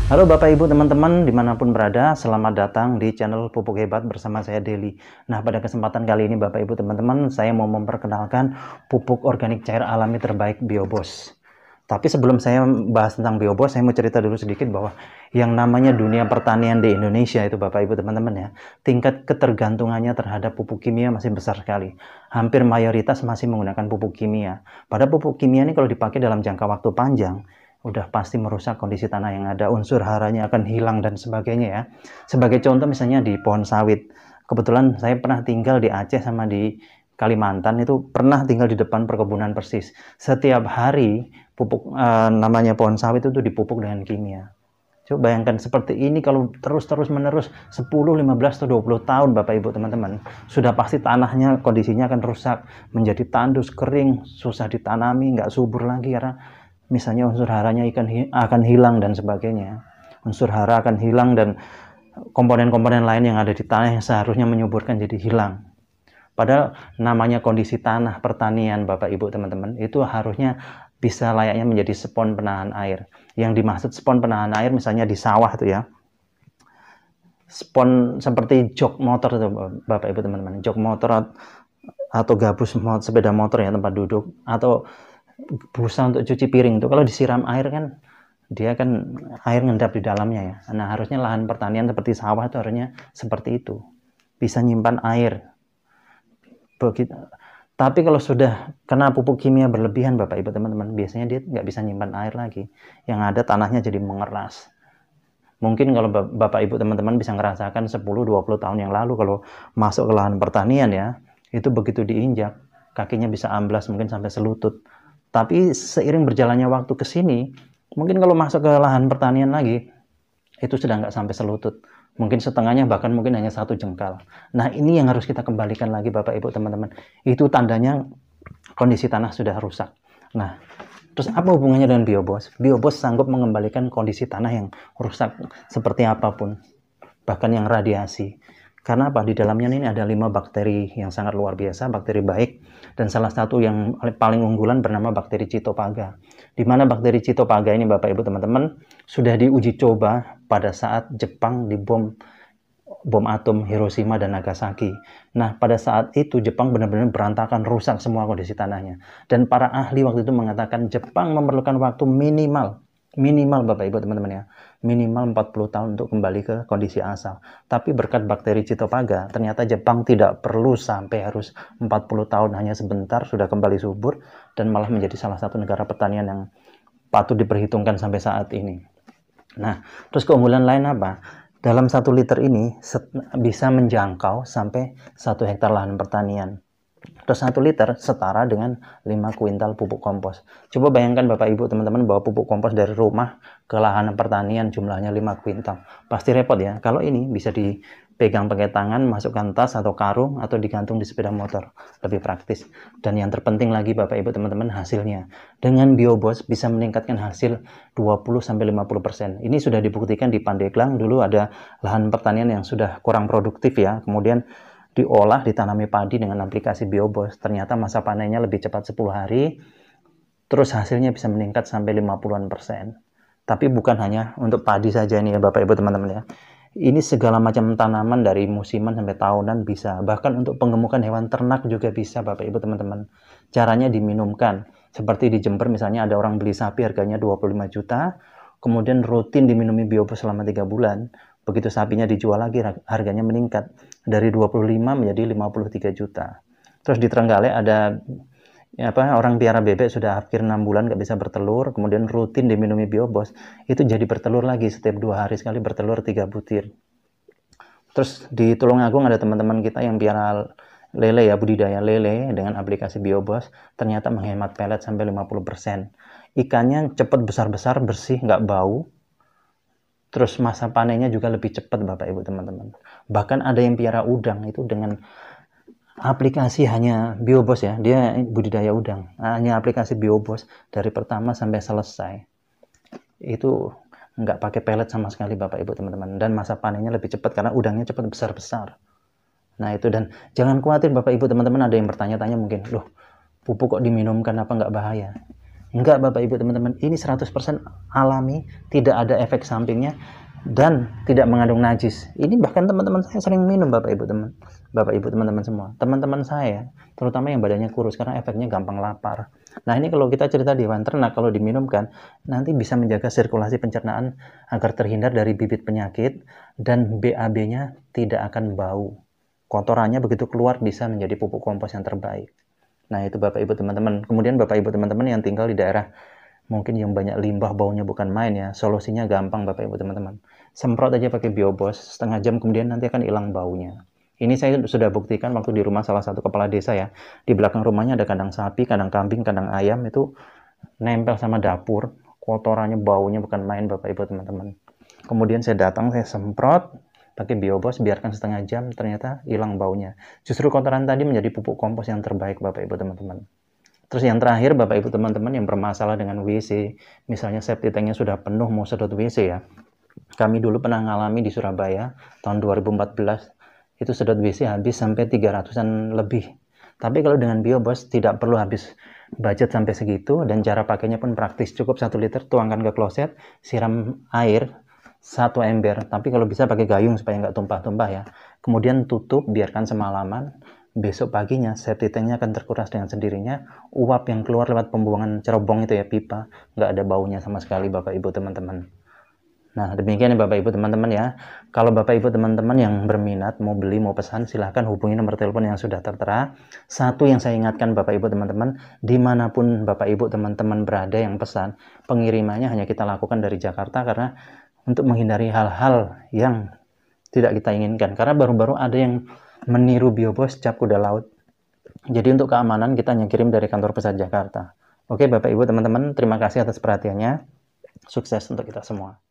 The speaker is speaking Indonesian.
Halo Bapak Ibu teman-teman dimanapun berada, selamat datang di channel Pupuk Hebat bersama saya Deli. Nah, pada kesempatan kali ini Bapak Ibu teman-teman, saya mau memperkenalkan pupuk organik cair alami terbaik Biobos. Tapi sebelum saya bahas tentang Biobos, saya mau cerita dulu sedikit bahwa yang namanya dunia pertanian di Indonesia itu Bapak Ibu teman-teman ya, tingkat ketergantungannya terhadap pupuk kimia masih besar sekali. Hampir mayoritas masih menggunakan pupuk kimia. Pada pupuk kimia ini kalau dipakai dalam jangka waktu panjang, udah pasti merusak kondisi tanah yang ada, unsur haranya akan hilang dan sebagainya ya. Sebagai contoh misalnya di pohon sawit. Kebetulan saya pernah tinggal di Aceh sama di Kalimantan, itu pernah tinggal di depan perkebunan persis. Setiap hari pupuk namanya pohon sawit itu dipupuk dengan kimia. Coba bayangkan seperti ini kalau terus-terus menerus 10, 15 atau 20 tahun Bapak Ibu teman-teman. Sudah pasti tanahnya kondisinya akan rusak, menjadi tandus, kering, susah ditanami, nggak subur lagi karena misalnya unsur haranya akan hilang dan sebagainya. Unsur hara akan hilang dan komponen-komponen lain yang ada di tanah yang seharusnya menyuburkan jadi hilang. Padahal namanya kondisi tanah pertanian Bapak Ibu teman-teman itu harusnya bisa layaknya menjadi spon penahan air. Yang dimaksud spon penahan air misalnya di sawah itu ya. Spon seperti jok motor itu Bapak Ibu teman-teman. Jok motor atau gabus sepeda motor ya tempat duduk atau busa untuk cuci piring itu kalau disiram air kan dia kan air ngendap di dalamnya ya. Nah, harusnya lahan pertanian seperti sawah itu harusnya seperti itu. Bisa nyimpan air. Begitu. Tapi kalau sudah kena pupuk kimia berlebihan Bapak Ibu teman-teman, biasanya dia nggak bisa nyimpan air lagi. Yang ada tanahnya jadi mengeras. Mungkin kalau Bapak Ibu teman-teman bisa ngerasakan 10-20 tahun yang lalu kalau masuk ke lahan pertanian ya, itu begitu diinjak, kakinya bisa amblas mungkin sampai selutut. Tapi seiring berjalannya waktu ke sini, mungkin kalau masuk ke lahan pertanian lagi, itu sudah nggak sampai selutut. Mungkin setengahnya, bahkan mungkin hanya 1 jengkal. Nah, ini yang harus kita kembalikan lagi Bapak Ibu teman-teman. Itu tandanya kondisi tanah sudah rusak. Nah, terus apa hubungannya dengan Biobos? Biobos sanggup mengembalikan kondisi tanah yang rusak seperti apapun, bahkan yang radiasi. Karena apa? Di dalamnya ini ada 5 bakteri yang sangat luar biasa, bakteri baik, dan salah satu yang paling unggulan bernama bakteri Citopaga. Di mana bakteri Citopaga ini Bapak Ibu teman-teman sudah diuji coba pada saat Jepang dibom bom atom Hiroshima dan Nagasaki. Nah, pada saat itu Jepang benar-benar berantakan, rusak semua kondisi tanahnya. Dan para ahli waktu itu mengatakan Jepang memerlukan waktu minimal Bapak Ibu teman-teman ya, minimal 40 tahun untuk kembali ke kondisi asal. Tapi berkat bakteri Citopaga, ternyata Jepang tidak perlu sampai harus 40 tahun, hanya sebentar sudah kembali subur dan malah menjadi salah satu negara pertanian yang patut diperhitungkan sampai saat ini. Nah, terus keunggulan lain apa? Dalam 1 liter ini bisa menjangkau sampai 1 hektar lahan pertanian. Terus 1 liter setara dengan 5 kuintal pupuk kompos. Coba bayangkan Bapak Ibu teman-teman bawa pupuk kompos dari rumah ke lahan pertanian jumlahnya 5 kuintal. Pasti repot ya. Kalau ini bisa dipegang pakai tangan, masukkan tas atau karung, atau digantung di sepeda motor. Lebih praktis. Dan yang terpenting lagi Bapak Ibu teman-teman hasilnya. Dengan Biobos bisa meningkatkan hasil 20-50%. Ini sudah dibuktikan di Pandeglang. Dulu ada lahan pertanian yang sudah kurang produktif ya. Kemudian diolah, ditanami padi dengan aplikasi Biobos. Ternyata masa panennya lebih cepat 10 hari, terus hasilnya bisa meningkat sampai 50-an%. Tapi bukan hanya untuk padi saja ini ya Bapak Ibu teman-teman ya. Ini segala macam tanaman dari musiman sampai tahunan bisa. Bahkan untuk penggemukan hewan ternak juga bisa Bapak Ibu teman-teman. Caranya diminumkan. Seperti di Jember misalnya ada orang beli sapi harganya 25 juta, kemudian rutin diminumi Biobos selama 3 bulan. Begitu sapinya dijual lagi harganya meningkat dari 25 menjadi 53 juta. Terus di Trenggalek ada orang piara bebek sudah hampir 6 bulan nggak bisa bertelur, kemudian rutin diminumi Biobos, itu jadi bertelur lagi setiap 2 hari sekali, bertelur 3 butir. Terus di Tulungagung ada teman-teman kita yang piara lele ya, budidaya lele dengan aplikasi Biobos, ternyata menghemat pelet sampai 50%. Ikannya cepat besar-besar, bersih, nggak bau. Terus masa panennya juga lebih cepat Bapak Ibu teman-teman. Bahkan ada yang piara udang itu dengan aplikasi hanya Biobos ya. Dia budidaya udang. Hanya aplikasi Biobos dari pertama sampai selesai. Itu nggak pakai pelet sama sekali Bapak Ibu teman-teman. Dan masa panennya lebih cepat karena udangnya cepat besar-besar. Nah itu, dan jangan khawatir Bapak Ibu teman-teman, ada yang bertanya-tanya mungkin, loh pupuk kok diminumkan, apa nggak bahaya? Enggak Bapak Ibu teman-teman, ini 100% alami, tidak ada efek sampingnya, dan tidak mengandung najis. Ini bahkan teman-teman saya sering minum Bapak Ibu teman-teman semua. Teman-teman saya, terutama yang badannya kurus, karena efeknya gampang lapar. Nah ini kalau kita cerita di hewan ternak, kalau diminumkan, nanti bisa menjaga sirkulasi pencernaan agar terhindar dari bibit penyakit, dan BAB-nya tidak akan bau. Kotorannya begitu keluar bisa menjadi pupuk kompos yang terbaik. Nah itu Bapak Ibu teman-teman. Kemudian Bapak Ibu teman-teman yang tinggal di daerah mungkin yang banyak limbah, baunya bukan main ya, solusinya gampang Bapak Ibu teman-teman. Semprot aja pakai Biobos, setengah jam kemudian nanti akan hilang baunya. Ini saya sudah buktikan waktu di rumah salah satu kepala desa ya. Di belakang rumahnya ada kandang sapi, kandang kambing, kandang ayam, itu nempel sama dapur, kotorannya, baunya bukan main Bapak Ibu teman-teman. Kemudian saya datang, saya semprot pakai Biobos, biarkan setengah jam, ternyata hilang baunya. Justru kotoran tadi menjadi pupuk kompos yang terbaik Bapak Ibu teman-teman. Terus yang terakhir Bapak Ibu teman-teman yang bermasalah dengan WC, misalnya septic tanknya sudah penuh mau sedot WC ya. Kami dulu pernah ngalami di Surabaya tahun 2014, itu sedot WC habis sampai 300-an lebih. Tapi kalau dengan Biobos tidak perlu habis budget sampai segitu, dan cara pakainya pun praktis, cukup 1 liter, tuangkan ke kloset, siram air 1 ember, tapi kalau bisa pakai gayung supaya nggak tumpah-tumpah ya. Kemudian tutup, biarkan semalaman. Besok paginya septic tanknya akan terkuras dengan sendirinya. Uap yang keluar lewat pembuangan cerobong itu ya, pipa, nggak ada baunya sama sekali Bapak Ibu teman-teman. Nah demikian ya Bapak Ibu teman-teman ya. Kalau Bapak Ibu teman-teman yang berminat mau beli, mau pesan, silahkan hubungi nomor telepon yang sudah tertera. Satu yang saya ingatkan Bapak Ibu teman-teman, dimanapun Bapak Ibu teman-teman berada yang pesan, pengirimannya hanya kita lakukan dari Jakarta, karena untuk menghindari hal-hal yang tidak kita inginkan. Karena baru-baru ada yang meniru Biobos cap kuda laut. Jadi untuk keamanan kita hanya kirim dari kantor pusat Jakarta. Oke Bapak Ibu teman-teman, terima kasih atas perhatiannya. Sukses untuk kita semua.